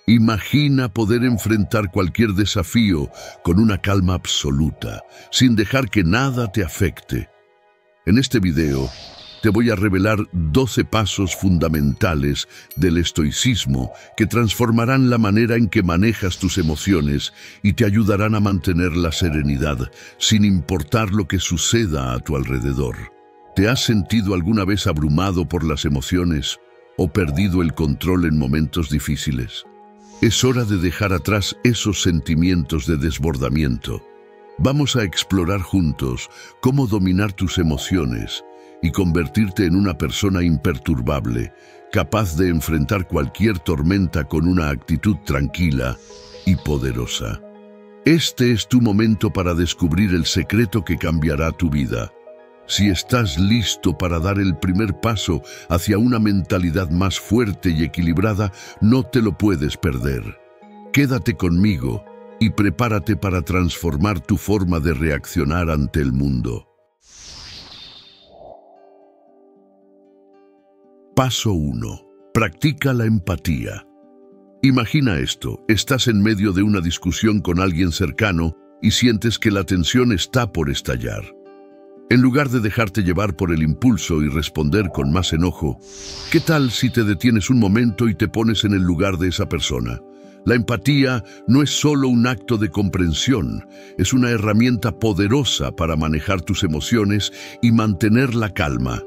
Imagina poder enfrentar cualquier desafío con una calma absoluta, sin dejar que nada te afecte. En este video te voy a revelar 12 pasos fundamentales del estoicismo que transformarán la manera en que manejas tus emociones y te ayudarán a mantener la serenidad, sin importar lo que suceda a tu alrededor. ¿Te has sentido alguna vez abrumado por las emociones o perdido el control en momentos difíciles? Es hora de dejar atrás esos sentimientos de desbordamiento. Vamos a explorar juntos cómo dominar tus emociones y convertirte en una persona imperturbable, capaz de enfrentar cualquier tormenta con una actitud tranquila y poderosa. Este es tu momento para descubrir el secreto que cambiará tu vida. Si estás listo para dar el primer paso hacia una mentalidad más fuerte y equilibrada, no te lo puedes perder. Quédate conmigo y prepárate para transformar tu forma de reaccionar ante el mundo. Paso 1. Practica la empatía. Imagina esto: estás en medio de una discusión con alguien cercano y sientes que la tensión está por estallar. En lugar de dejarte llevar por el impulso y responder con más enojo, ¿qué tal si te detienes un momento y te pones en el lugar de esa persona? La empatía no es solo un acto de comprensión, es una herramienta poderosa para manejar tus emociones y mantener la calma.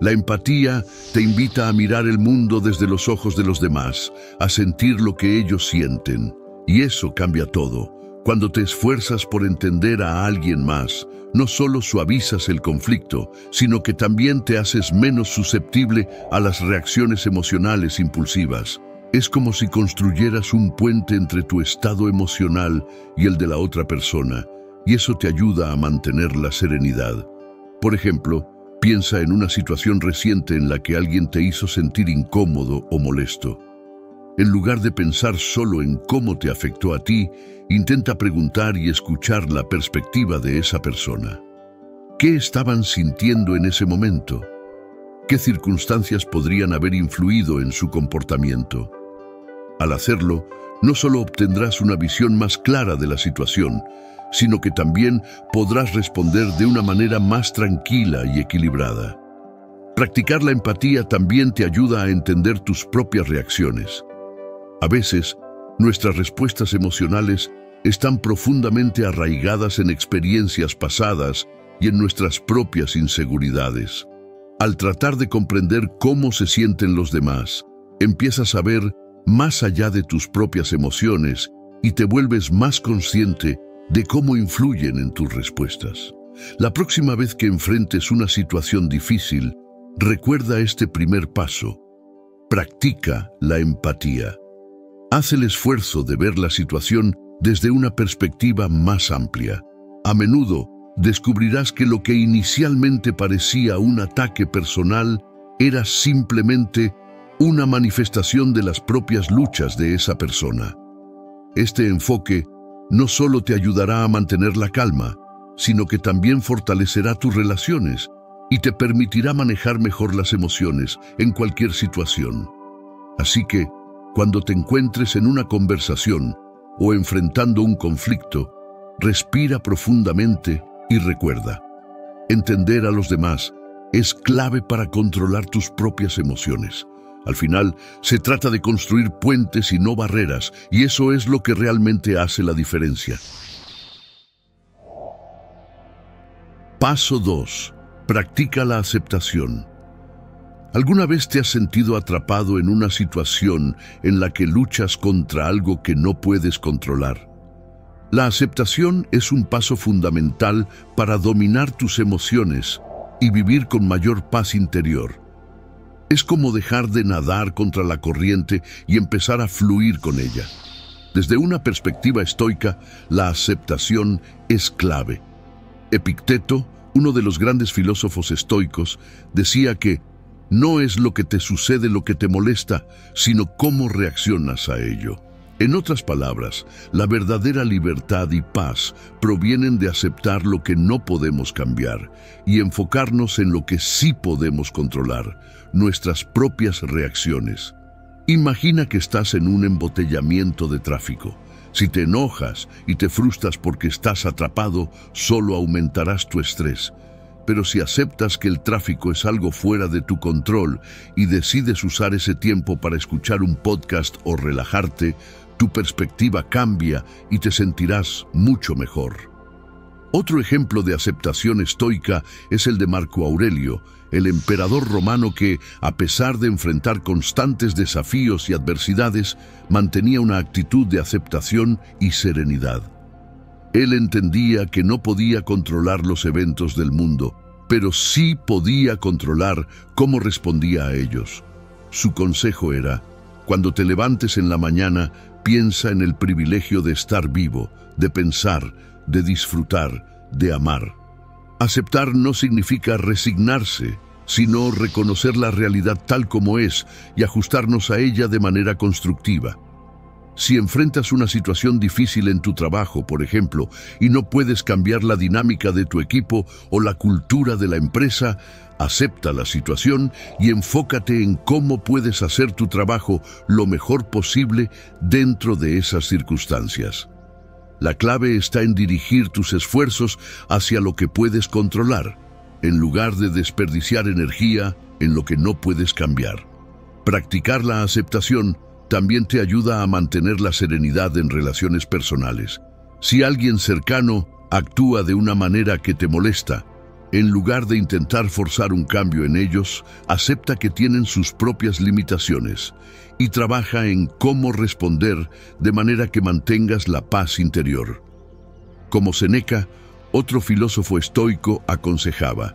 La empatía te invita a mirar el mundo desde los ojos de los demás, a sentir lo que ellos sienten. Y eso cambia todo. Cuando te esfuerzas por entender a alguien más, no solo suavizas el conflicto, sino que también te haces menos susceptible a las reacciones emocionales impulsivas. Es como si construyeras un puente entre tu estado emocional y el de la otra persona, y eso te ayuda a mantener la serenidad. Por ejemplo, piensa en una situación reciente en la que alguien te hizo sentir incómodo o molesto. En lugar de pensar solo en cómo te afectó a ti, intenta preguntar y escuchar la perspectiva de esa persona. ¿Qué estaban sintiendo en ese momento? ¿Qué circunstancias podrían haber influido en su comportamiento? Al hacerlo, no solo obtendrás una visión más clara de la situación, sino que también podrás responder de una manera más tranquila y equilibrada. Practicar la empatía también te ayuda a entender tus propias reacciones. A veces, nuestras respuestas emocionales están profundamente arraigadas en experiencias pasadas y en nuestras propias inseguridades. Al tratar de comprender cómo se sienten los demás, empiezas a ver más allá de tus propias emociones y te vuelves más consciente de cómo influyen en tus respuestas. La próxima vez que enfrentes una situación difícil, recuerda este primer paso. Practica la empatía. Haz el esfuerzo de ver la situación desde una perspectiva más amplia. A menudo descubrirás que lo que inicialmente parecía un ataque personal era simplemente una manifestación de las propias luchas de esa persona. Este enfoque no solo te ayudará a mantener la calma, sino que también fortalecerá tus relaciones y te permitirá manejar mejor las emociones en cualquier situación. Así que, cuando te encuentres en una conversación o enfrentando un conflicto, respira profundamente y recuerda: entender a los demás es clave para controlar tus propias emociones. Al final, se trata de construir puentes y no barreras, y eso es lo que realmente hace la diferencia. Paso 2. Practica la aceptación. ¿Alguna vez te has sentido atrapado en una situación en la que luchas contra algo que no puedes controlar? La aceptación es un paso fundamental para dominar tus emociones y vivir con mayor paz interior. Es como dejar de nadar contra la corriente y empezar a fluir con ella. Desde una perspectiva estoica, la aceptación es clave. Epicteto, uno de los grandes filósofos estoicos, decía que no es lo que te sucede lo que te molesta, sino cómo reaccionas a ello. En otras palabras, la verdadera libertad y paz provienen de aceptar lo que no podemos cambiar y enfocarnos en lo que sí podemos controlar, nuestras propias reacciones. Imagina que estás en un embotellamiento de tráfico. Si te enojas y te frustras porque estás atrapado, solo aumentarás tu estrés. Pero si aceptas que el tráfico es algo fuera de tu control y decides usar ese tiempo para escuchar un podcast o relajarte, tu perspectiva cambia y te sentirás mucho mejor. Otro ejemplo de aceptación estoica es el de Marco Aurelio, el emperador romano que, a pesar de enfrentar constantes desafíos y adversidades, mantenía una actitud de aceptación y serenidad. Él entendía que no podía controlar los eventos del mundo, pero sí podía controlar cómo respondía a ellos. Su consejo era: cuando te levantes en la mañana, piensa en el privilegio de estar vivo, de pensar, de disfrutar, de amar. Aceptar no significa resignarse, sino reconocer la realidad tal como es y ajustarnos a ella de manera constructiva. Si enfrentas una situación difícil en tu trabajo, por ejemplo, y no puedes cambiar la dinámica de tu equipo o la cultura de la empresa, acepta la situación y enfócate en cómo puedes hacer tu trabajo lo mejor posible dentro de esas circunstancias. La clave está en dirigir tus esfuerzos hacia lo que puedes controlar, en lugar de desperdiciar energía en lo que no puedes cambiar. Practicar la aceptación también te ayuda a mantener la serenidad en relaciones personales. Si alguien cercano actúa de una manera que te molesta, en lugar de intentar forzar un cambio en ellos, acepta que tienen sus propias limitaciones y trabaja en cómo responder de manera que mantengas la paz interior. Como Séneca, otro filósofo estoico, aconsejaba: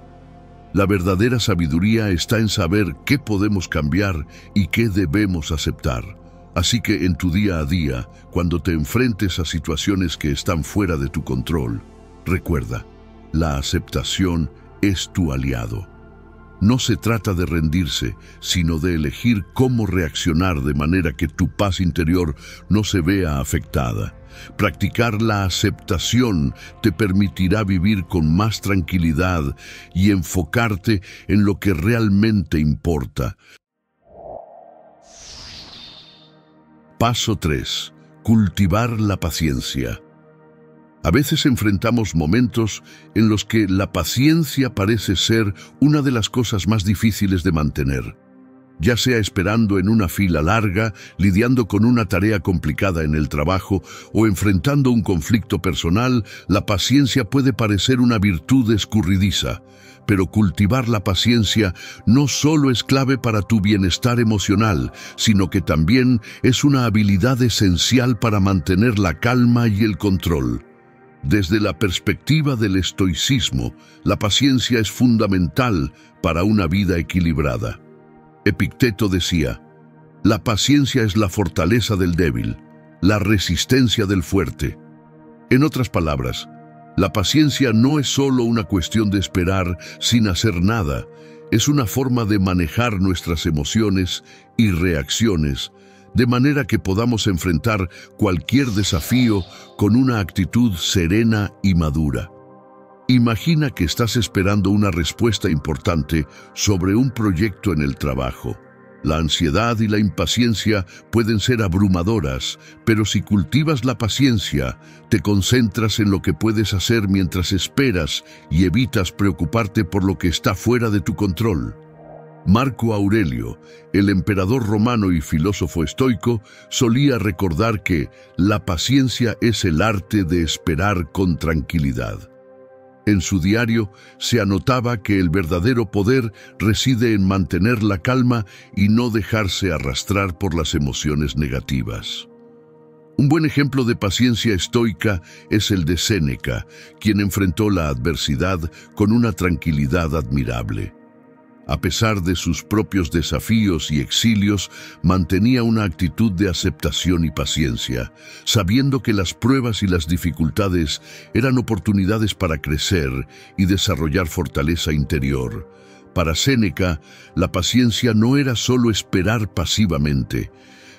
la verdadera sabiduría está en saber qué podemos cambiar y qué debemos aceptar. Así que en tu día a día, cuando te enfrentes a situaciones que están fuera de tu control, recuerda, la aceptación es tu aliado. No se trata de rendirse, sino de elegir cómo reaccionar de manera que tu paz interior no se vea afectada. Practicar la aceptación te permitirá vivir con más tranquilidad y enfocarte en lo que realmente importa. Paso 3. Cultivar la paciencia. A veces enfrentamos momentos en los que la paciencia parece ser una de las cosas más difíciles de mantener. Ya sea esperando en una fila larga, lidiando con una tarea complicada en el trabajo o enfrentando un conflicto personal, la paciencia puede parecer una virtud escurridiza. Pero cultivar la paciencia no solo es clave para tu bienestar emocional, sino que también es una habilidad esencial para mantener la calma y el control. Desde la perspectiva del estoicismo, la paciencia es fundamental para una vida equilibrada. Epicteto decía: la paciencia es la fortaleza del débil, la resistencia del fuerte. En otras palabras, la paciencia no es solo una cuestión de esperar sin hacer nada, es una forma de manejar nuestras emociones y reacciones, de manera que podamos enfrentar cualquier desafío con una actitud serena y madura. Imagina que estás esperando una respuesta importante sobre un proyecto en el trabajo. La ansiedad y la impaciencia pueden ser abrumadoras, pero si cultivas la paciencia, te concentras en lo que puedes hacer mientras esperas y evitas preocuparte por lo que está fuera de tu control. Marco Aurelio, el emperador romano y filósofo estoico, solía recordar que la paciencia es el arte de esperar con tranquilidad. En su diario se anotaba que el verdadero poder reside en mantener la calma y no dejarse arrastrar por las emociones negativas. Un buen ejemplo de paciencia estoica es el de Séneca, quien enfrentó la adversidad con una tranquilidad admirable. A pesar de sus propios desafíos y exilios, mantenía una actitud de aceptación y paciencia, sabiendo que las pruebas y las dificultades eran oportunidades para crecer y desarrollar fortaleza interior. Para Séneca, la paciencia no era solo esperar pasivamente,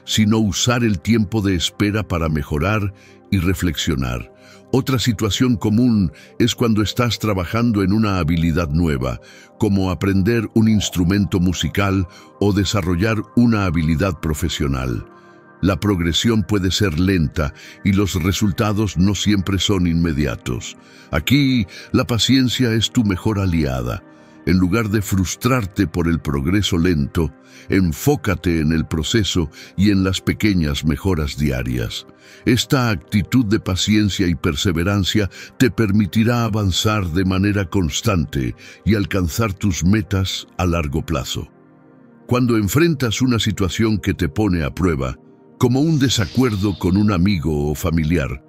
sino usar el tiempo de espera para mejorar y reflexionar. Otra situación común es cuando estás trabajando en una habilidad nueva, como aprender un instrumento musical o desarrollar una habilidad profesional. La progresión puede ser lenta y los resultados no siempre son inmediatos. Aquí, la paciencia es tu mejor aliada. En lugar de frustrarte por el progreso lento, enfócate en el proceso y en las pequeñas mejoras diarias. Esta actitud de paciencia y perseverancia te permitirá avanzar de manera constante y alcanzar tus metas a largo plazo. Cuando enfrentas una situación que te pone a prueba, como un desacuerdo con un amigo o familiar,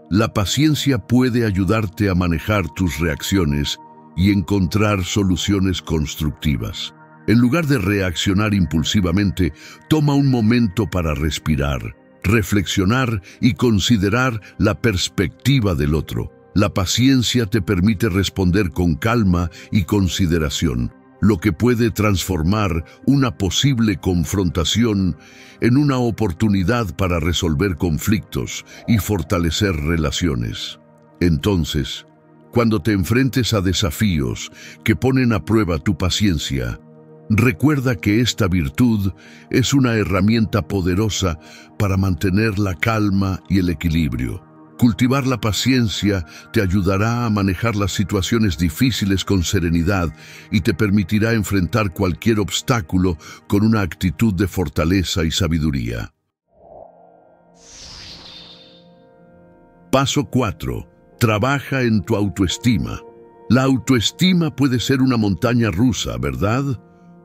la paciencia puede ayudarte a manejar tus reacciones y encontrar soluciones constructivas. En lugar de reaccionar impulsivamente, toma un momento para respirar, reflexionar y considerar la perspectiva del otro. La paciencia te permite responder con calma y consideración, lo que puede transformar una posible confrontación en una oportunidad para resolver conflictos y fortalecer relaciones. Entonces, cuando te enfrentes a desafíos que ponen a prueba tu paciencia, recuerda que esta virtud es una herramienta poderosa para mantener la calma y el equilibrio. Cultivar la paciencia te ayudará a manejar las situaciones difíciles con serenidad y te permitirá enfrentar cualquier obstáculo con una actitud de fortaleza y sabiduría. Paso 4. Trabaja en tu autoestima. La autoestima puede ser una montaña rusa, ¿verdad?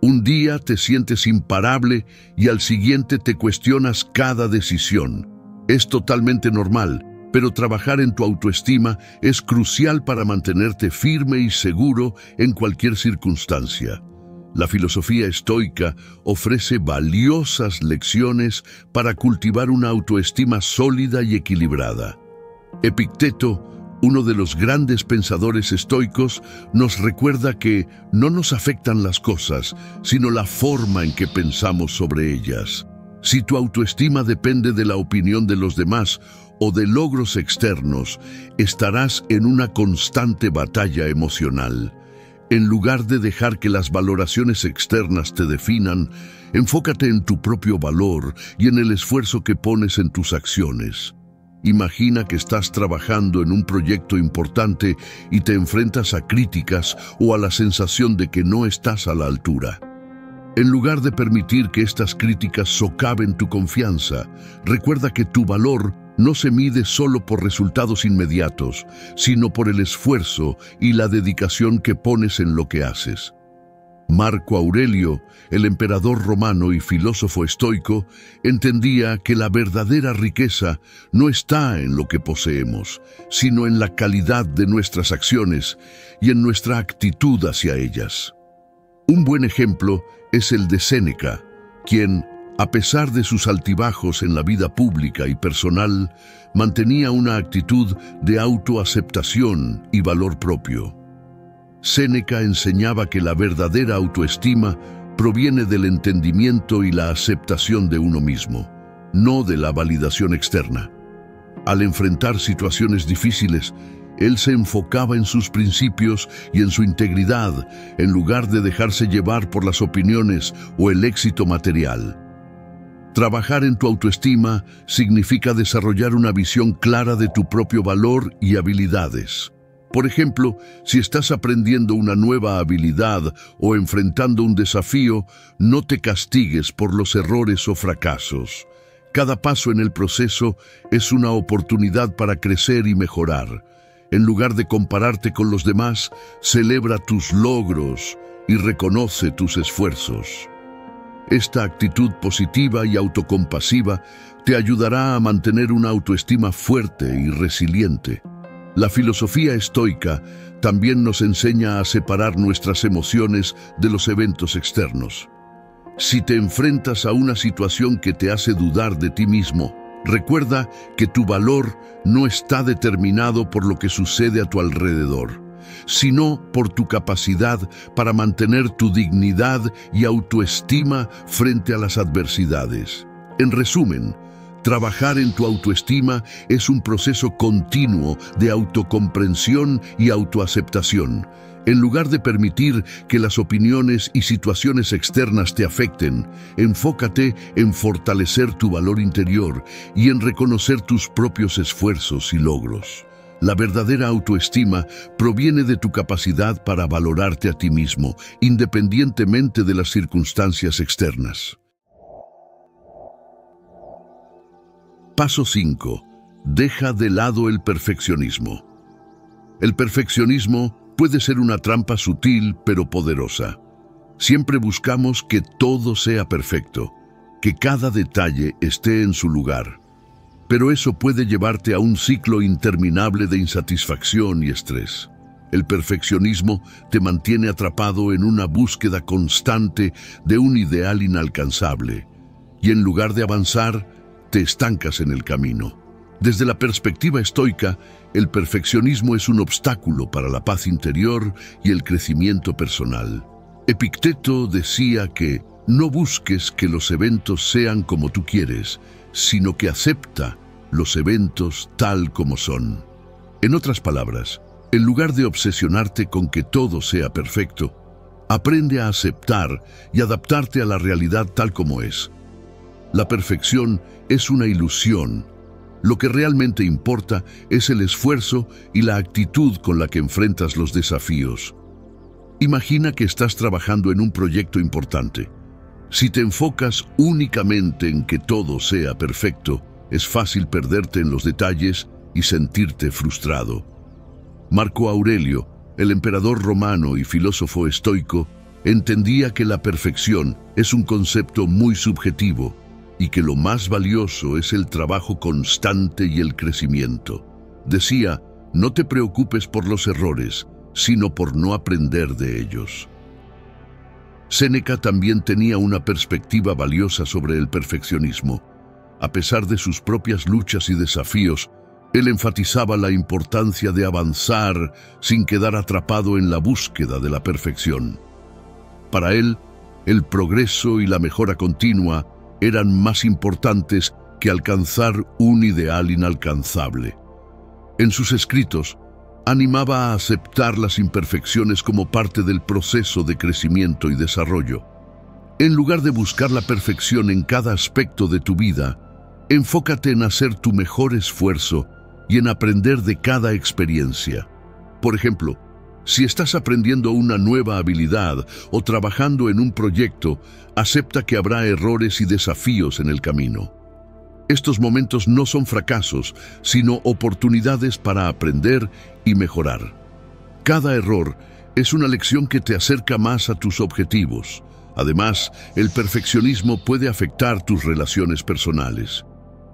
Un día te sientes imparable y al siguiente te cuestionas cada decisión. Es totalmente normal, pero trabajar en tu autoestima es crucial para mantenerte firme y seguro en cualquier circunstancia. La filosofía estoica ofrece valiosas lecciones para cultivar una autoestima sólida y equilibrada. Epicteto, uno de los grandes pensadores estoicos, nos recuerda que no nos afectan las cosas, sino la forma en que pensamos sobre ellas. Si tu autoestima depende de la opinión de los demás o de logros externos, estarás en una constante batalla emocional. En lugar de dejar que las valoraciones externas te definan, enfócate en tu propio valor y en el esfuerzo que pones en tus acciones. Imagina que estás trabajando en un proyecto importante y te enfrentas a críticas o a la sensación de que no estás a la altura. En lugar de permitir que estas críticas socaven tu confianza, recuerda que tu valor no se mide solo por resultados inmediatos, sino por el esfuerzo y la dedicación que pones en lo que haces. Marco Aurelio, el emperador romano y filósofo estoico, entendía que la verdadera riqueza no está en lo que poseemos, sino en la calidad de nuestras acciones y en nuestra actitud hacia ellas. Un buen ejemplo es el de Séneca, quien, a pesar de sus altibajos en la vida pública y personal, mantenía una actitud de autoaceptación y valor propio. Séneca enseñaba que la verdadera autoestima proviene del entendimiento y la aceptación de uno mismo, no de la validación externa. Al enfrentar situaciones difíciles, él se enfocaba en sus principios y en su integridad, en lugar de dejarse llevar por las opiniones o el éxito material. Trabajar en tu autoestima significa desarrollar una visión clara de tu propio valor y habilidades. Por ejemplo, si estás aprendiendo una nueva habilidad o enfrentando un desafío, no te castigues por los errores o fracasos. Cada paso en el proceso es una oportunidad para crecer y mejorar. En lugar de compararte con los demás, celebra tus logros y reconoce tus esfuerzos. Esta actitud positiva y autocompasiva te ayudará a mantener una autoestima fuerte y resiliente. La filosofía estoica también nos enseña a separar nuestras emociones de los eventos externos. Si te enfrentas a una situación que te hace dudar de ti mismo, recuerda que tu valor no está determinado por lo que sucede a tu alrededor, sino por tu capacidad para mantener tu dignidad y autoestima frente a las adversidades. En resumen, trabajar en tu autoestima es un proceso continuo de autocomprensión y autoaceptación. En lugar de permitir que las opiniones y situaciones externas te afecten, enfócate en fortalecer tu valor interior y en reconocer tus propios esfuerzos y logros. La verdadera autoestima proviene de tu capacidad para valorarte a ti mismo, independientemente de las circunstancias externas. Paso 5. Deja de lado el perfeccionismo. El perfeccionismo puede ser una trampa sutil pero poderosa. Siempre buscamos que todo sea perfecto, que cada detalle esté en su lugar. Pero eso puede llevarte a un ciclo interminable de insatisfacción y estrés. El perfeccionismo te mantiene atrapado en una búsqueda constante de un ideal inalcanzable, y en lugar de avanzar, te estancas en el camino. Desde la perspectiva estoica, el perfeccionismo es un obstáculo para la paz interior y el crecimiento personal. Epicteto decía que no busques que los eventos sean como tú quieres, sino que acepta los eventos tal como son. En otras palabras, en lugar de obsesionarte con que todo sea perfecto, aprende a aceptar y adaptarte a la realidad tal como es. La perfección es una ilusión. Lo que realmente importa es el esfuerzo y la actitud con la que enfrentas los desafíos. Imagina que estás trabajando en un proyecto importante. Si te enfocas únicamente en que todo sea perfecto, es fácil perderte en los detalles y sentirte frustrado. Marco Aurelio, el emperador romano y filósofo estoico, entendía que la perfección es un concepto muy subjetivo y que lo más valioso es el trabajo constante y el crecimiento. Decía, no te preocupes por los errores, sino por no aprender de ellos. Séneca también tenía una perspectiva valiosa sobre el perfeccionismo. A pesar de sus propias luchas y desafíos, él enfatizaba la importancia de avanzar sin quedar atrapado en la búsqueda de la perfección. Para él, el progreso y la mejora continua eran más importantes que alcanzar un ideal inalcanzable. En sus escritos, animaba a aceptar las imperfecciones como parte del proceso de crecimiento y desarrollo. En lugar de buscar la perfección en cada aspecto de tu vida, enfócate en hacer tu mejor esfuerzo y en aprender de cada experiencia. Por ejemplo, si estás aprendiendo una nueva habilidad o trabajando en un proyecto, acepta que habrá errores y desafíos en el camino. Estos momentos no son fracasos, sino oportunidades para aprender y mejorar. Cada error es una lección que te acerca más a tus objetivos. Además, el perfeccionismo puede afectar tus relaciones personales.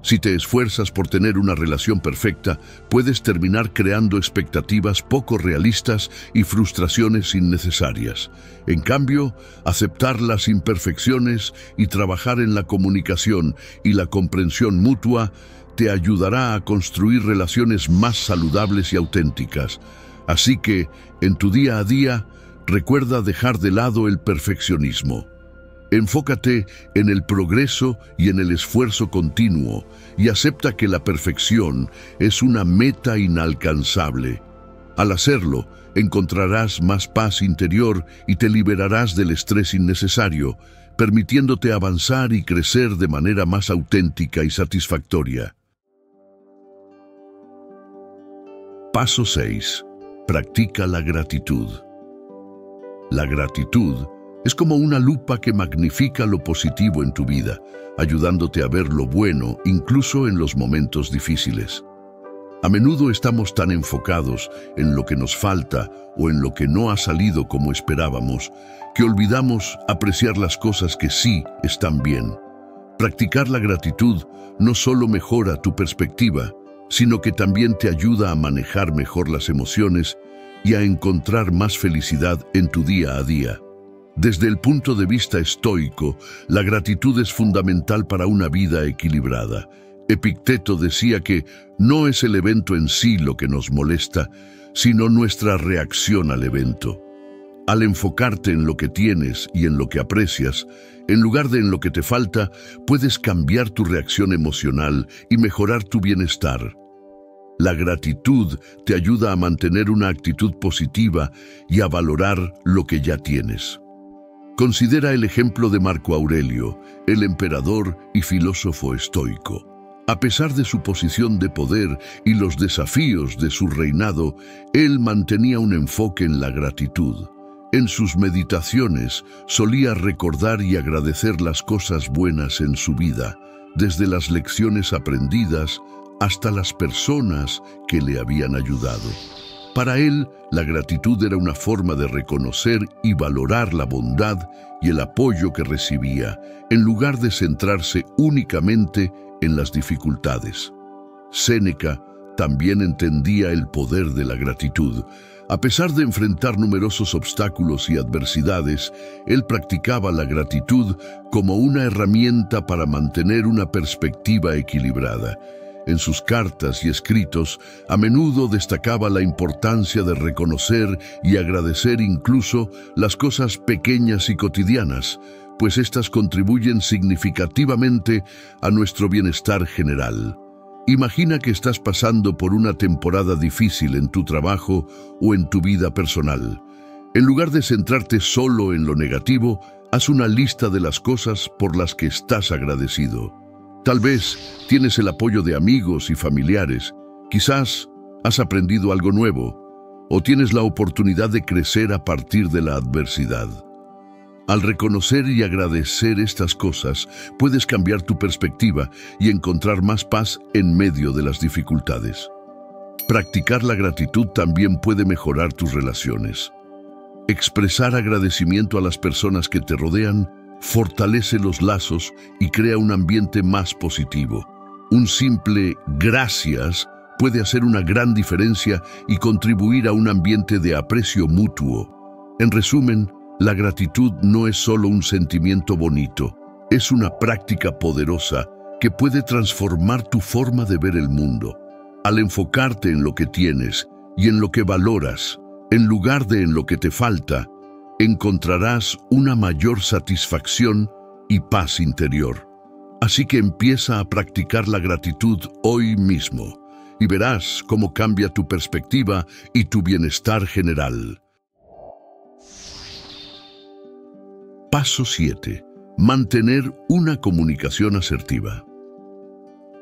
Si te esfuerzas por tener una relación perfecta, puedes terminar creando expectativas poco realistas y frustraciones innecesarias. En cambio, aceptar las imperfecciones y trabajar en la comunicación y la comprensión mutua te ayudará a construir relaciones más saludables y auténticas. Así que, en tu día a día, recuerda dejar de lado el perfeccionismo. Enfócate en el progreso y en el esfuerzo continuo y acepta que la perfección es una meta inalcanzable. Al hacerlo, encontrarás más paz interior y te liberarás del estrés innecesario, permitiéndote avanzar y crecer de manera más auténtica y satisfactoria. Paso 6. Practica la gratitud. La gratitud es como una lupa que magnifica lo positivo en tu vida, ayudándote a ver lo bueno incluso en los momentos difíciles. A menudo estamos tan enfocados en lo que nos falta o en lo que no ha salido como esperábamos, que olvidamos apreciar las cosas que sí están bien. Practicar la gratitud no solo mejora tu perspectiva, sino que también te ayuda a manejar mejor las emociones y a encontrar más felicidad en tu día a día. Desde el punto de vista estoico, la gratitud es fundamental para una vida equilibrada. Epicteto decía que no es el evento en sí lo que nos molesta, sino nuestra reacción al evento. Al enfocarte en lo que tienes y en lo que aprecias, en lugar de en lo que te falta, puedes cambiar tu reacción emocional y mejorar tu bienestar. La gratitud te ayuda a mantener una actitud positiva y a valorar lo que ya tienes. Considera el ejemplo de Marco Aurelio, el emperador y filósofo estoico. A pesar de su posición de poder y los desafíos de su reinado, él mantenía un enfoque en la gratitud. En sus meditaciones solía recordar y agradecer las cosas buenas en su vida, desde las lecciones aprendidas hasta las personas que le habían ayudado. Para él, la gratitud era una forma de reconocer y valorar la bondad y el apoyo que recibía, en lugar de centrarse únicamente en las dificultades. Séneca también entendía el poder de la gratitud. A pesar de enfrentar numerosos obstáculos y adversidades, él practicaba la gratitud como una herramienta para mantener una perspectiva equilibrada. En sus cartas y escritos, a menudo destacaba la importancia de reconocer y agradecer incluso las cosas pequeñas y cotidianas, pues éstas contribuyen significativamente a nuestro bienestar general. Imagina que estás pasando por una temporada difícil en tu trabajo o en tu vida personal. En lugar de centrarte solo en lo negativo, haz una lista de las cosas por las que estás agradecido. Tal vez tienes el apoyo de amigos y familiares, quizás has aprendido algo nuevo, o tienes la oportunidad de crecer a partir de la adversidad. Al reconocer y agradecer estas cosas, puedes cambiar tu perspectiva y encontrar más paz en medio de las dificultades. Practicar la gratitud también puede mejorar tus relaciones. Expresar agradecimiento a las personas que te rodean fortalece los lazos y crea un ambiente más positivo. Un simple gracias puede hacer una gran diferencia y contribuir a un ambiente de aprecio mutuo. En resumen, la gratitud no es solo un sentimiento bonito, es una práctica poderosa que puede transformar tu forma de ver el mundo. Al enfocarte en lo que tienes y en lo que valoras, en lugar de en lo que te falta, encontrarás una mayor satisfacción y paz interior. Así que empieza a practicar la gratitud hoy mismo y verás cómo cambia tu perspectiva y tu bienestar general. Paso 7. Mantener una comunicación asertiva.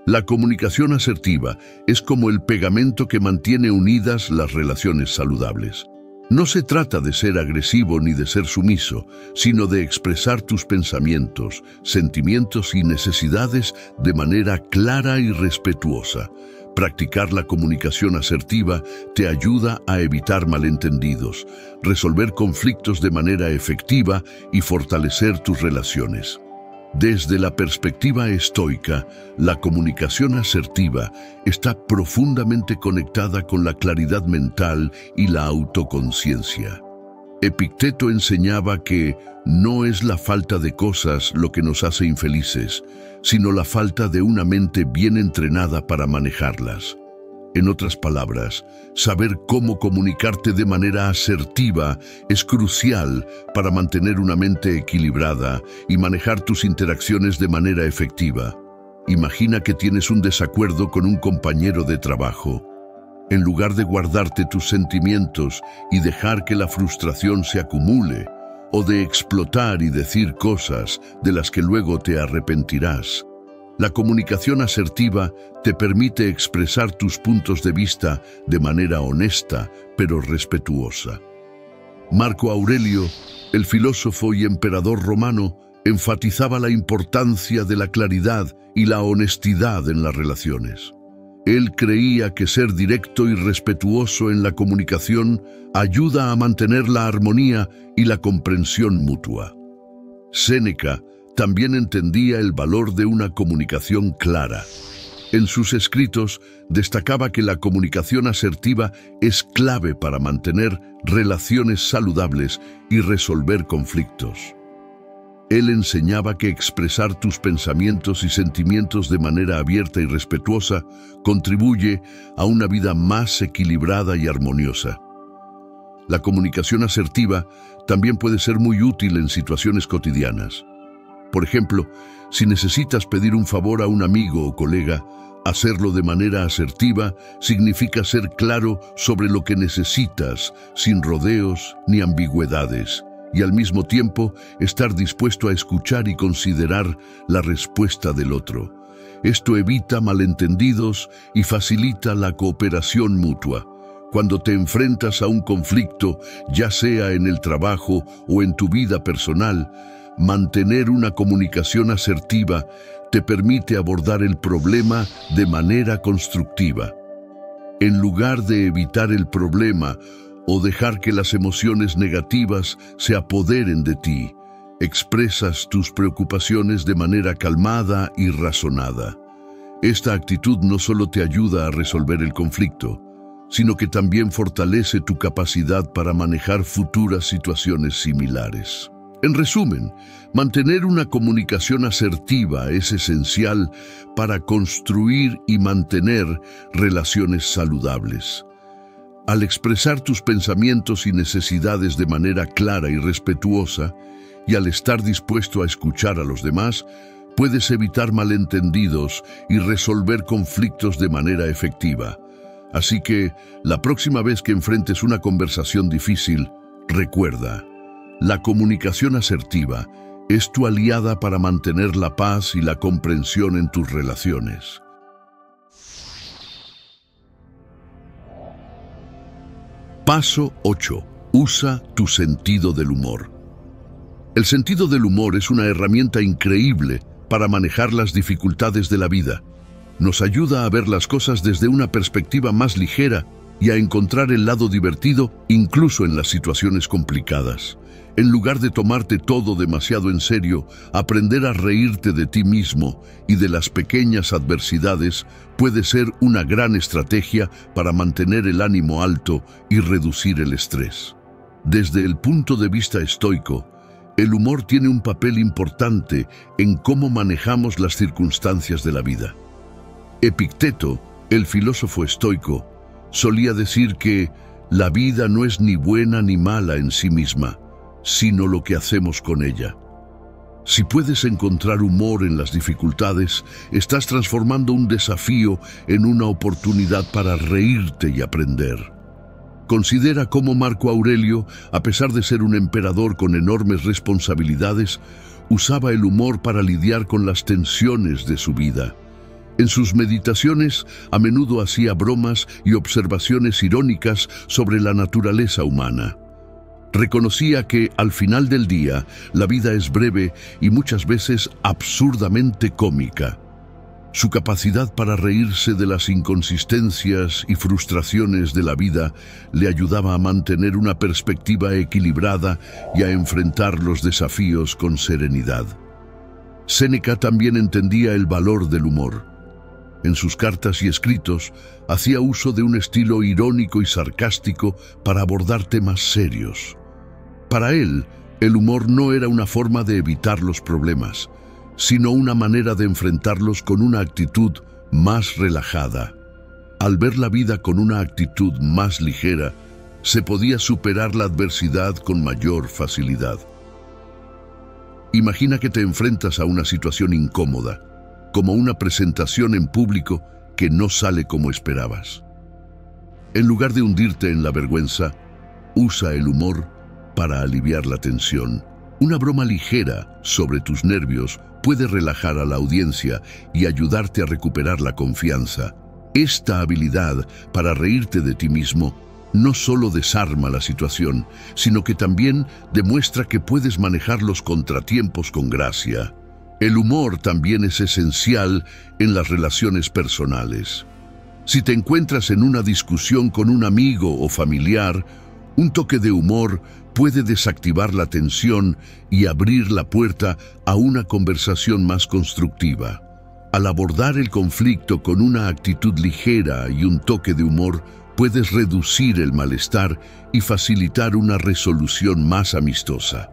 La comunicación asertiva es como el pegamento que mantiene unidas las relaciones saludables. No se trata de ser agresivo ni de ser sumiso, sino de expresar tus pensamientos, sentimientos y necesidades de manera clara y respetuosa. Practicar la comunicación asertiva te ayuda a evitar malentendidos, resolver conflictos de manera efectiva y fortalecer tus relaciones. Desde la perspectiva estoica, la comunicación asertiva está profundamente conectada con la claridad mental y la autoconciencia. Epicteto enseñaba que no es la falta de cosas lo que nos hace infelices, sino la falta de una mente bien entrenada para manejarlas. En otras palabras, saber cómo comunicarte de manera asertiva es crucial para mantener una mente equilibrada y manejar tus interacciones de manera efectiva. Imagina que tienes un desacuerdo con un compañero de trabajo. En lugar de guardarte tus sentimientos y dejar que la frustración se acumule, o de explotar y decir cosas de las que luego te arrepentirás, la comunicación asertiva te permite expresar tus puntos de vista de manera honesta, pero respetuosa. Marco Aurelio, el filósofo y emperador romano, enfatizaba la importancia de la claridad y la honestidad en las relaciones. Él creía que ser directo y respetuoso en la comunicación ayuda a mantener la armonía y la comprensión mutua. Séneca también entendía el valor de una comunicación clara. En sus escritos destacaba que la comunicación asertiva es clave para mantener relaciones saludables y resolver conflictos. Él enseñaba que expresar tus pensamientos y sentimientos de manera abierta y respetuosa contribuye a una vida más equilibrada y armoniosa. La comunicación asertiva también puede ser muy útil en situaciones cotidianas. Por ejemplo, si necesitas pedir un favor a un amigo o colega, hacerlo de manera asertiva significa ser claro sobre lo que necesitas, sin rodeos ni ambigüedades, y al mismo tiempo estar dispuesto a escuchar y considerar la respuesta del otro. Esto evita malentendidos y facilita la cooperación mutua. Cuando te enfrentas a un conflicto, ya sea en el trabajo o en tu vida personal, mantener una comunicación asertiva te permite abordar el problema de manera constructiva. En lugar de evitar el problema o dejar que las emociones negativas se apoderen de ti, expresas tus preocupaciones de manera calmada y razonada. Esta actitud no solo te ayuda a resolver el conflicto, sino que también fortalece tu capacidad para manejar futuras situaciones similares. En resumen, mantener una comunicación asertiva es esencial para construir y mantener relaciones saludables. Al expresar tus pensamientos y necesidades de manera clara y respetuosa, y al estar dispuesto a escuchar a los demás, puedes evitar malentendidos y resolver conflictos de manera efectiva. Así que, la próxima vez que enfrentes una conversación difícil, recuerda, la comunicación asertiva es tu aliada para mantener la paz y la comprensión en tus relaciones. Paso 8. Usa tu sentido del humor. El sentido del humor es una herramienta increíble para manejar las dificultades de la vida. Nos ayuda a ver las cosas desde una perspectiva más ligera y a encontrar el lado divertido incluso en las situaciones complicadas. En lugar de tomarte todo demasiado en serio, aprender a reírte de ti mismo y de las pequeñas adversidades puede ser una gran estrategia para mantener el ánimo alto y reducir el estrés. Desde el punto de vista estoico, el humor tiene un papel importante en cómo manejamos las circunstancias de la vida. Epicteto, el filósofo estoico, solía decir que la vida no es ni buena ni mala en sí misma, sino lo que hacemos con ella. Si puedes encontrar humor en las dificultades, estás transformando un desafío en una oportunidad para reírte y aprender. Considera cómo Marco Aurelio, a pesar de ser un emperador con enormes responsabilidades, usaba el humor para lidiar con las tensiones de su vida. En sus meditaciones, a menudo hacía bromas y observaciones irónicas sobre la naturaleza humana. Reconocía que, al final del día, la vida es breve y muchas veces absurdamente cómica. Su capacidad para reírse de las inconsistencias y frustraciones de la vida le ayudaba a mantener una perspectiva equilibrada y a enfrentar los desafíos con serenidad. Séneca también entendía el valor del humor. En sus cartas y escritos, hacía uso de un estilo irónico y sarcástico para abordar temas serios. Para él, el humor no era una forma de evitar los problemas, sino una manera de enfrentarlos con una actitud más relajada. Al ver la vida con una actitud más ligera, se podía superar la adversidad con mayor facilidad. Imagina que te enfrentas a una situación incómoda, como una presentación en público que no sale como esperabas. En lugar de hundirte en la vergüenza, usa el humor para aliviar la tensión. Una broma ligera sobre tus nervios puede relajar a la audiencia y ayudarte a recuperar la confianza. Esta habilidad para reírte de ti mismo no solo desarma la situación, sino que también demuestra que puedes manejar los contratiempos con gracia. El humor también es esencial en las relaciones personales. Si te encuentras en una discusión con un amigo o familiar, un toque de humor puede desactivar la tensión y abrir la puerta a una conversación más constructiva. Al abordar el conflicto con una actitud ligera y un toque de humor, puedes reducir el malestar y facilitar una resolución más amistosa.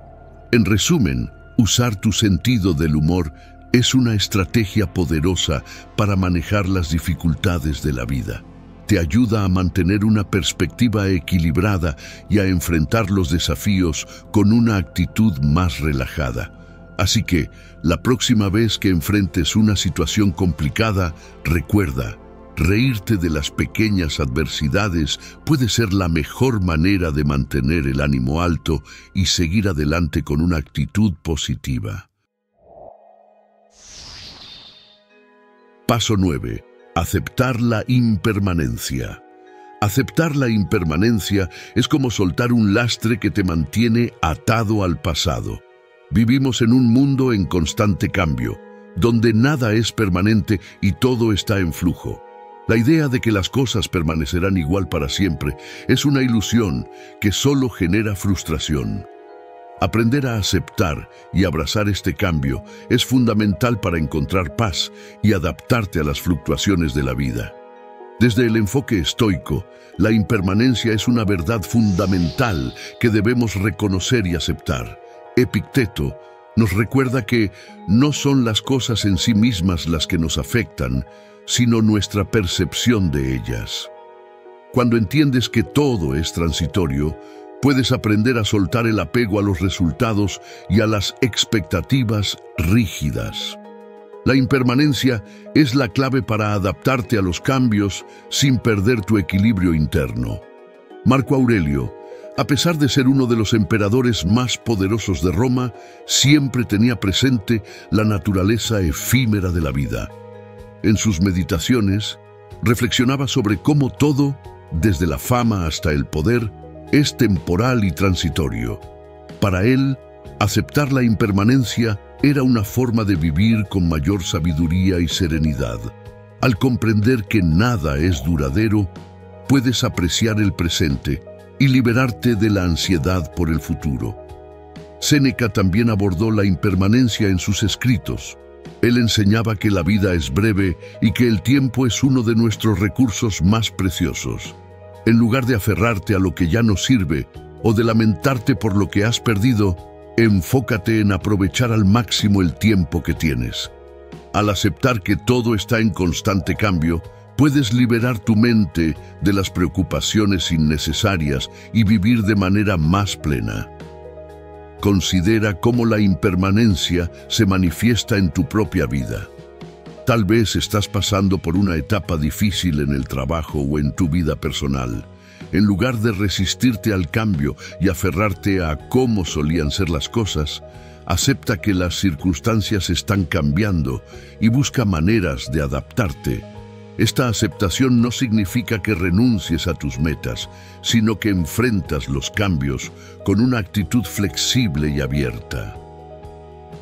En resumen, usar tu sentido del humor es una estrategia poderosa para manejar las dificultades de la vida. te ayuda a mantener una perspectiva equilibrada y a enfrentar los desafíos con una actitud más relajada. Así que, la próxima vez que enfrentes una situación complicada, recuerda, reírte de las pequeñas adversidades puede ser la mejor manera de mantener el ánimo alto y seguir adelante con una actitud positiva. Paso 9. Aceptar la impermanencia. Aceptar la impermanencia es como soltar un lastre que te mantiene atado al pasado. Vivimos en un mundo en constante cambio, donde nada es permanente y todo está en flujo. La idea de que las cosas permanecerán igual para siempre es una ilusión que solo genera frustración. Aprender a aceptar y abrazar este cambio es fundamental para encontrar paz y adaptarte a las fluctuaciones de la vida. Desde el enfoque estoico, la impermanencia es una verdad fundamental que debemos reconocer y aceptar. Epicteto nos recuerda que no son las cosas en sí mismas las que nos afectan, sino nuestra percepción de ellas. Cuando entiendes que todo es transitorio, puedes aprender a soltar el apego a los resultados y a las expectativas rígidas. La impermanencia es la clave para adaptarte a los cambios sin perder tu equilibrio interno. Marco Aurelio, a pesar de ser uno de los emperadores más poderosos de Roma, siempre tenía presente la naturaleza efímera de la vida. En sus meditaciones, reflexionaba sobre cómo todo, desde la fama hasta el poder, es temporal y transitorio. Para él, aceptar la impermanencia era una forma de vivir con mayor sabiduría y serenidad. Al comprender que nada es duradero, puedes apreciar el presente y liberarte de la ansiedad por el futuro. Séneca también abordó la impermanencia en sus escritos. Él enseñaba que la vida es breve y que el tiempo es uno de nuestros recursos más preciosos. En lugar de aferrarte a lo que ya no sirve o de lamentarte por lo que has perdido, enfócate en aprovechar al máximo el tiempo que tienes. Al aceptar que todo está en constante cambio, puedes liberar tu mente de las preocupaciones innecesarias y vivir de manera más plena. Considera cómo la impermanencia se manifiesta en tu propia vida. Tal vez estás pasando por una etapa difícil en el trabajo o en tu vida personal. En lugar de resistirte al cambio y aferrarte a cómo solían ser las cosas, acepta que las circunstancias están cambiando y busca maneras de adaptarte. Esta aceptación no significa que renuncies a tus metas, sino que enfrentas los cambios con una actitud flexible y abierta.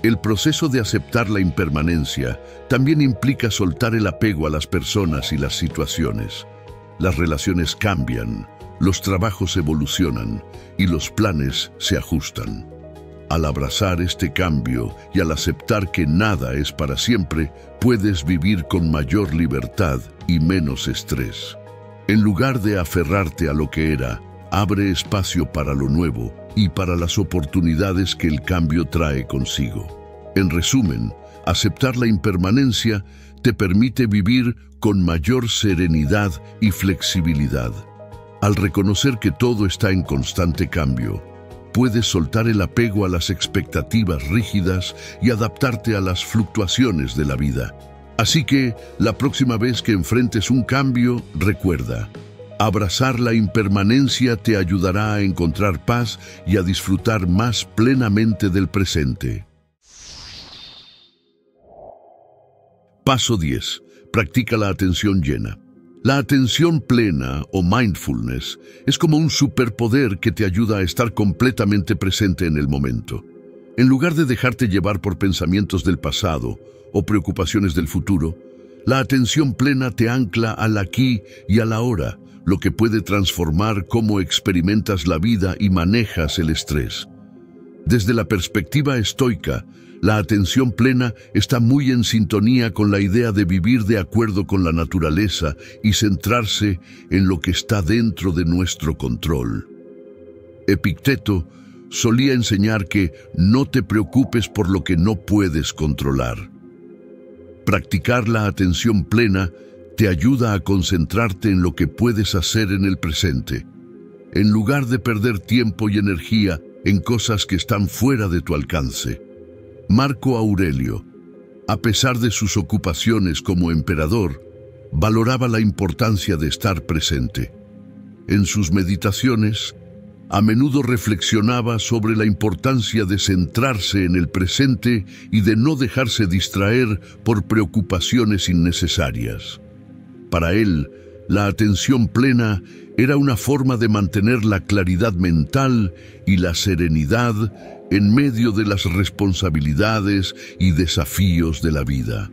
El proceso de aceptar la impermanencia también implica soltar el apego a las personas y las situaciones. Las relaciones cambian, los trabajos evolucionan y los planes se ajustan. Al abrazar este cambio y al aceptar que nada es para siempre, puedes vivir con mayor libertad y menos estrés. En lugar de aferrarte a lo que era, abre espacio para lo nuevo y para las oportunidades que el cambio trae consigo. En resumen, aceptar la impermanencia te permite vivir con mayor serenidad y flexibilidad. Al reconocer que todo está en constante cambio, puedes soltar el apego a las expectativas rígidas y adaptarte a las fluctuaciones de la vida. Así que, la próxima vez que enfrentes un cambio, recuerda, abrazar la impermanencia te ayudará a encontrar paz y a disfrutar más plenamente del presente. Paso 10. Practica la atención llena. La atención plena o mindfulness es como un superpoder que te ayuda a estar completamente presente en el momento. En lugar de dejarte llevar por pensamientos del pasado o preocupaciones del futuro, la atención plena te ancla al aquí y a la ahora, lo que puede transformar cómo experimentas la vida y manejas el estrés. Desde la perspectiva estoica, la atención plena está muy en sintonía con la idea de vivir de acuerdo con la naturaleza y centrarse en lo que está dentro de nuestro control. Epicteto solía enseñar que no te preocupes por lo que no puedes controlar. Practicar la atención plena te ayuda a concentrarte en lo que puedes hacer en el presente, en lugar de perder tiempo y energía en cosas que están fuera de tu alcance. Marco Aurelio, a pesar de sus ocupaciones como emperador, valoraba la importancia de estar presente. En sus meditaciones, a menudo reflexionaba sobre la importancia de centrarse en el presente y de no dejarse distraer por preocupaciones innecesarias. Para él, la atención plena era una forma de mantener la claridad mental y la serenidad en medio de las responsabilidades y desafíos de la vida.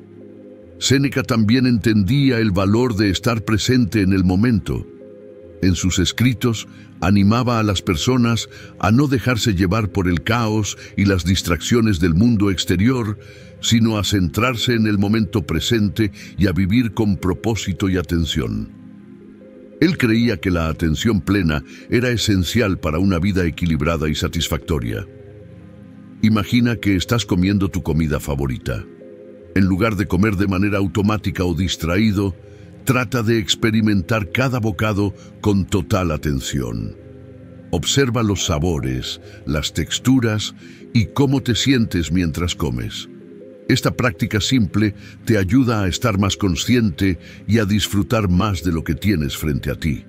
Séneca también entendía el valor de estar presente en el momento. En sus escritos, animaba a las personas a no dejarse llevar por el caos y las distracciones del mundo exterior, sino a centrarse en el momento presente y a vivir con propósito y atención. Él creía que la atención plena era esencial para una vida equilibrada y satisfactoria. Imagina que estás comiendo tu comida favorita. En lugar de comer de manera automática o distraído, trata de experimentar cada bocado con total atención. Observa los sabores, las texturas y cómo te sientes mientras comes. Esta práctica simple te ayuda a estar más consciente y a disfrutar más de lo que tienes frente a ti.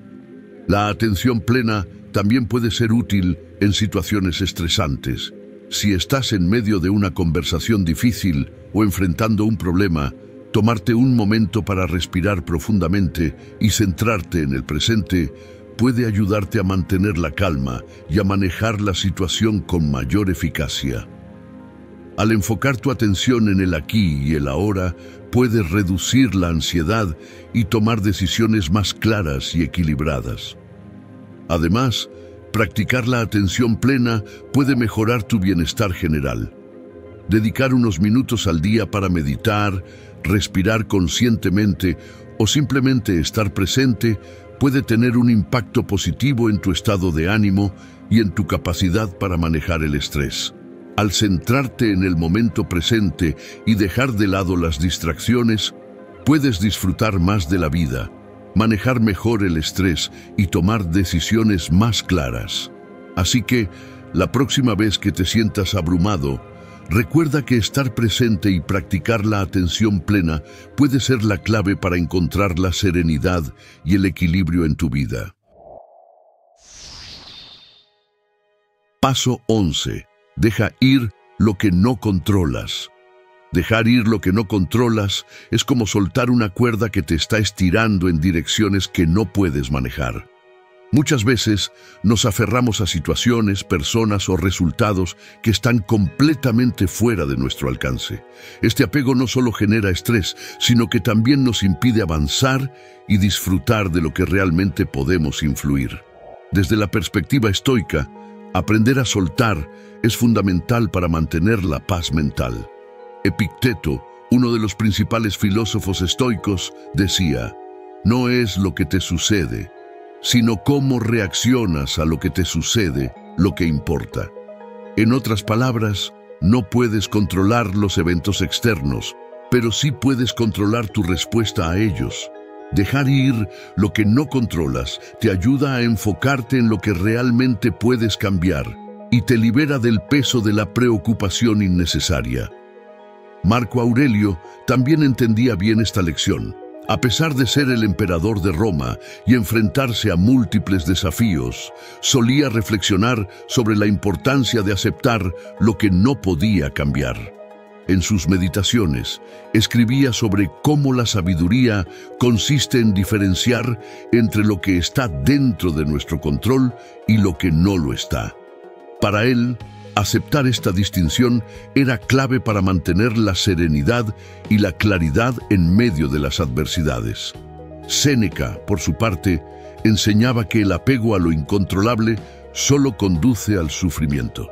La atención plena también puede ser útil en situaciones estresantes. Si estás en medio de una conversación difícil o enfrentando un problema, tomarte un momento para respirar profundamente y centrarte en el presente puede ayudarte a mantener la calma y a manejar la situación con mayor eficacia. Al enfocar tu atención en el aquí y el ahora, puedes reducir la ansiedad y tomar decisiones más claras y equilibradas. Además, practicar la atención plena puede mejorar tu bienestar general. Dedicar unos minutos al día para meditar, respirar conscientemente o simplemente estar presente puede tener un impacto positivo en tu estado de ánimo y en tu capacidad para manejar el estrés. Al centrarte en el momento presente y dejar de lado las distracciones, puedes disfrutar más de la vida, manejar mejor el estrés y tomar decisiones más claras. Así que, la próxima vez que te sientas abrumado, recuerda que estar presente y practicar la atención plena puede ser la clave para encontrar la serenidad y el equilibrio en tu vida. Paso 11. Deja ir lo que no controlas. Dejar ir lo que no controlas es como soltar una cuerda que te está estirando en direcciones que no puedes manejar. Muchas veces nos aferramos a situaciones, personas o resultados que están completamente fuera de nuestro alcance. Este apego no solo genera estrés, sino que también nos impide avanzar y disfrutar de lo que realmente podemos influir. Desde la perspectiva estoica, aprender a soltar es fundamental para mantener la paz mental. Epicteto, uno de los principales filósofos estoicos, decía: no es lo que te sucede, sino cómo reaccionas a lo que te sucede lo que importa. En otras palabras, no puedes controlar los eventos externos, pero sí puedes controlar tu respuesta a ellos. Dejar ir lo que no controlas te ayuda a enfocarte en lo que realmente puedes cambiar y te libera del peso de la preocupación innecesaria. Marco Aurelio también entendía bien esta lección. A pesar de ser el emperador de Roma y enfrentarse a múltiples desafíos, solía reflexionar sobre la importancia de aceptar lo que no podía cambiar. En sus meditaciones, escribía sobre cómo la sabiduría consiste en diferenciar entre lo que está dentro de nuestro control y lo que no lo está. Para él, aceptar esta distinción era clave para mantener la serenidad y la claridad en medio de las adversidades. Séneca, por su parte, enseñaba que el apego a lo incontrolable solo conduce al sufrimiento.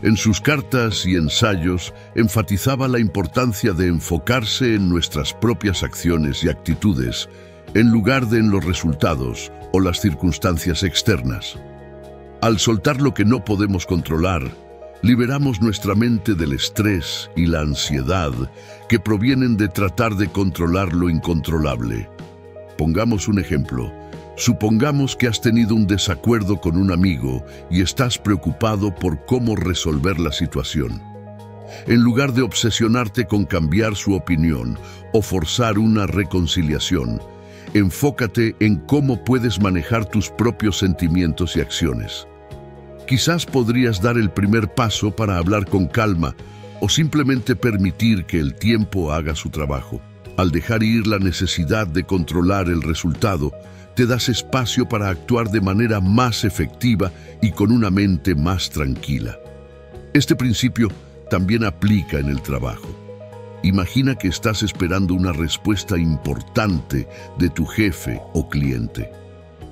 En sus cartas y ensayos enfatizaba la importancia de enfocarse en nuestras propias acciones y actitudes, en lugar de en los resultados o las circunstancias externas. Al soltar lo que no podemos controlar, liberamos nuestra mente del estrés y la ansiedad que provienen de tratar de controlar lo incontrolable. Pongamos un ejemplo. Supongamos que has tenido un desacuerdo con un amigo y estás preocupado por cómo resolver la situación. En lugar de obsesionarte con cambiar su opinión o forzar una reconciliación, enfócate en cómo puedes manejar tus propios sentimientos y acciones. Quizás podrías dar el primer paso para hablar con calma o simplemente permitir que el tiempo haga su trabajo. Al dejar ir la necesidad de controlar el resultado, te das espacio para actuar de manera más efectiva y con una mente más tranquila. Este principio también aplica en el trabajo. Imagina que estás esperando una respuesta importante de tu jefe o cliente.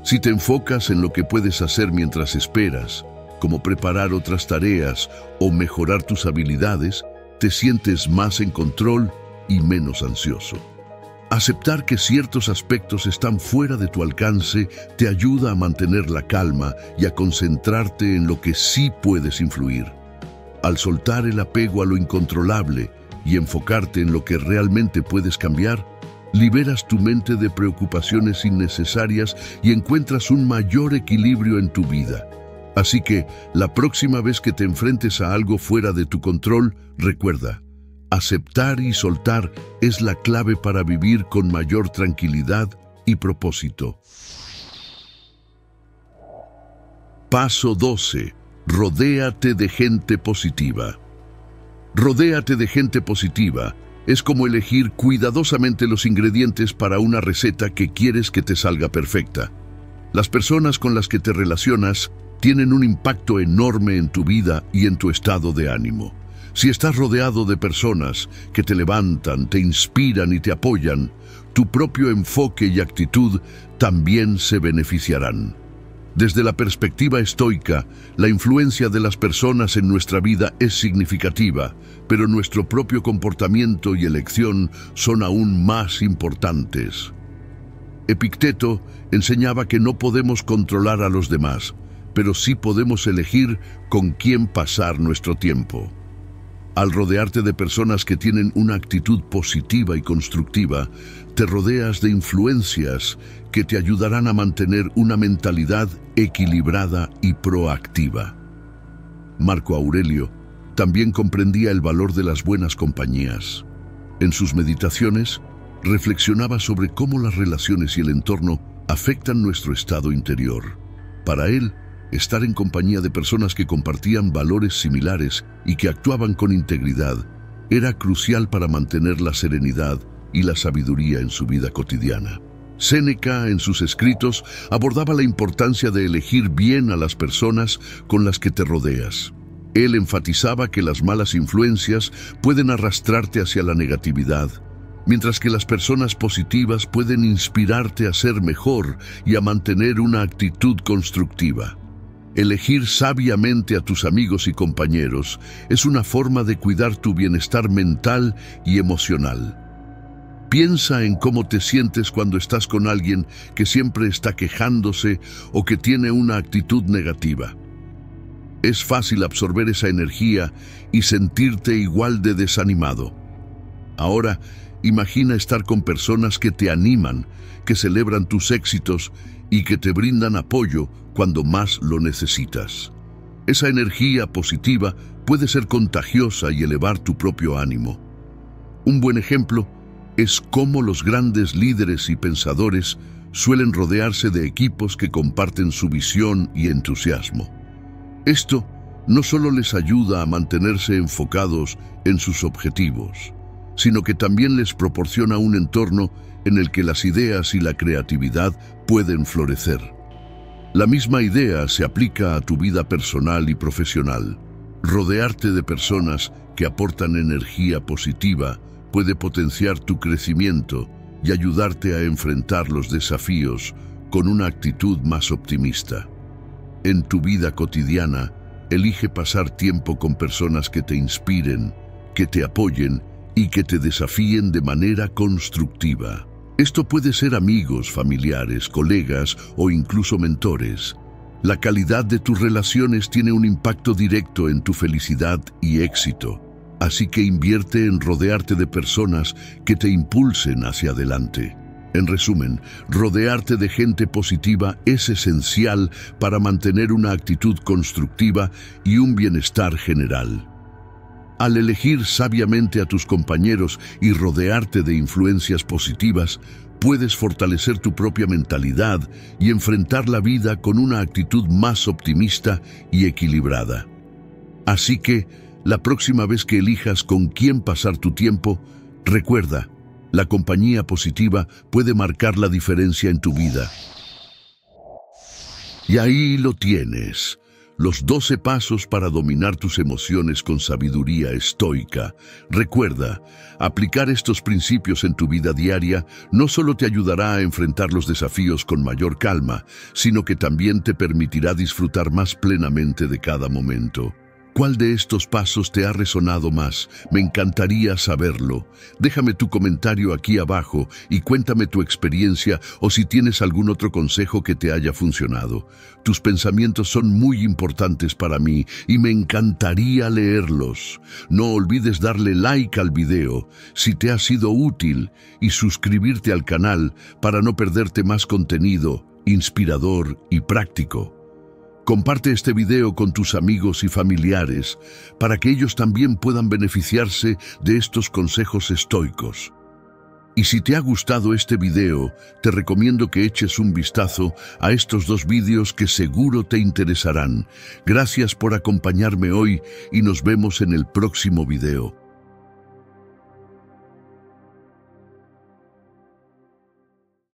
Si te enfocas en lo que puedes hacer mientras esperas, como preparar otras tareas o mejorar tus habilidades, te sientes más en control y menos ansioso. Aceptar que ciertos aspectos están fuera de tu alcance te ayuda a mantener la calma y a concentrarte en lo que sí puedes influir. Al soltar el apego a lo incontrolable y enfocarte en lo que realmente puedes cambiar, liberas tu mente de preocupaciones innecesarias y encuentras un mayor equilibrio en tu vida. Así que, la próxima vez que te enfrentes a algo fuera de tu control, recuerda, aceptar y soltar es la clave para vivir con mayor tranquilidad y propósito. Paso 12. Rodéate de gente positiva. Rodéate de gente positiva es como elegir cuidadosamente los ingredientes para una receta que quieres que te salga perfecta. Las personas con las que te relacionas tienen un impacto enorme en tu vida y en tu estado de ánimo. Si estás rodeado de personas que te levantan, te inspiran y te apoyan, tu propio enfoque y actitud también se beneficiarán. Desde la perspectiva estoica, la influencia de las personas en nuestra vida es significativa, pero nuestro propio comportamiento y elección son aún más importantes. Epicteto enseñaba que no podemos controlar a los demás, pero sí podemos elegir con quién pasar nuestro tiempo. Al rodearte de personas que tienen una actitud positiva y constructiva, te rodeas de influencias que te ayudarán a mantener una mentalidad equilibrada y proactiva. Marco Aurelio también comprendía el valor de las buenas compañías. En sus meditaciones, reflexionaba sobre cómo las relaciones y el entorno afectan nuestro estado interior. Para él, estar en compañía de personas que compartían valores similares y que actuaban con integridad era crucial para mantener la serenidad y la sabiduría en su vida cotidiana. Séneca, en sus escritos, abordaba la importancia de elegir bien a las personas con las que te rodeas. Él enfatizaba que las malas influencias pueden arrastrarte hacia la negatividad, mientras que las personas positivas pueden inspirarte a ser mejor y a mantener una actitud constructiva. Elegir sabiamente a tus amigos y compañeros es una forma de cuidar tu bienestar mental y emocional. Piensa en cómo te sientes cuando estás con alguien que siempre está quejándose o que tiene una actitud negativa. Es fácil absorber esa energía y sentirte igual de desanimado. Ahora, imagina estar con personas que te animan, que celebran tus éxitos y que te brindan apoyo cuando más lo necesitas. Esa energía positiva puede ser contagiosa y elevar tu propio ánimo. Un buen ejemplo es cómo los grandes líderes y pensadores suelen rodearse de equipos que comparten su visión y entusiasmo. Esto no solo les ayuda a mantenerse enfocados en sus objetivos, sino que también les proporciona un entorno en el que las ideas y la creatividad pueden florecer. La misma idea se aplica a tu vida personal y profesional. Rodearte de personas que aportan energía positiva puede potenciar tu crecimiento y ayudarte a enfrentar los desafíos con una actitud más optimista. En tu vida cotidiana, elige pasar tiempo con personas que te inspiren, que te apoyen y que te desafíen de manera constructiva. Esto puede ser amigos, familiares, colegas o incluso mentores. La calidad de tus relaciones tiene un impacto directo en tu felicidad y éxito, así que invierte en rodearte de personas que te impulsen hacia adelante. En resumen, rodearte de gente positiva es esencial para mantener una actitud constructiva y un bienestar general. Al elegir sabiamente a tus compañeros y rodearte de influencias positivas, puedes fortalecer tu propia mentalidad y enfrentar la vida con una actitud más optimista y equilibrada. Así que, la próxima vez que elijas con quién pasar tu tiempo, recuerda, la compañía positiva puede marcar la diferencia en tu vida. Y ahí lo tienes, los 12 pasos para dominar tus emociones con sabiduría estoica. Recuerda, aplicar estos principios en tu vida diaria no solo te ayudará a enfrentar los desafíos con mayor calma, sino que también te permitirá disfrutar más plenamente de cada momento. ¿Cuál de estos pasos te ha resonado más? Me encantaría saberlo. Déjame tu comentario aquí abajo y cuéntame tu experiencia o si tienes algún otro consejo que te haya funcionado. Tus pensamientos son muy importantes para mí y me encantaría leerlos. No olvides darle like al video si te ha sido útil y suscribirte al canal para no perderte más contenido inspirador y práctico. Comparte este video con tus amigos y familiares para que ellos también puedan beneficiarse de estos consejos estoicos. Y si te ha gustado este video, te recomiendo que eches un vistazo a estos 2 vídeos que seguro te interesarán. Gracias por acompañarme hoy y nos vemos en el próximo video.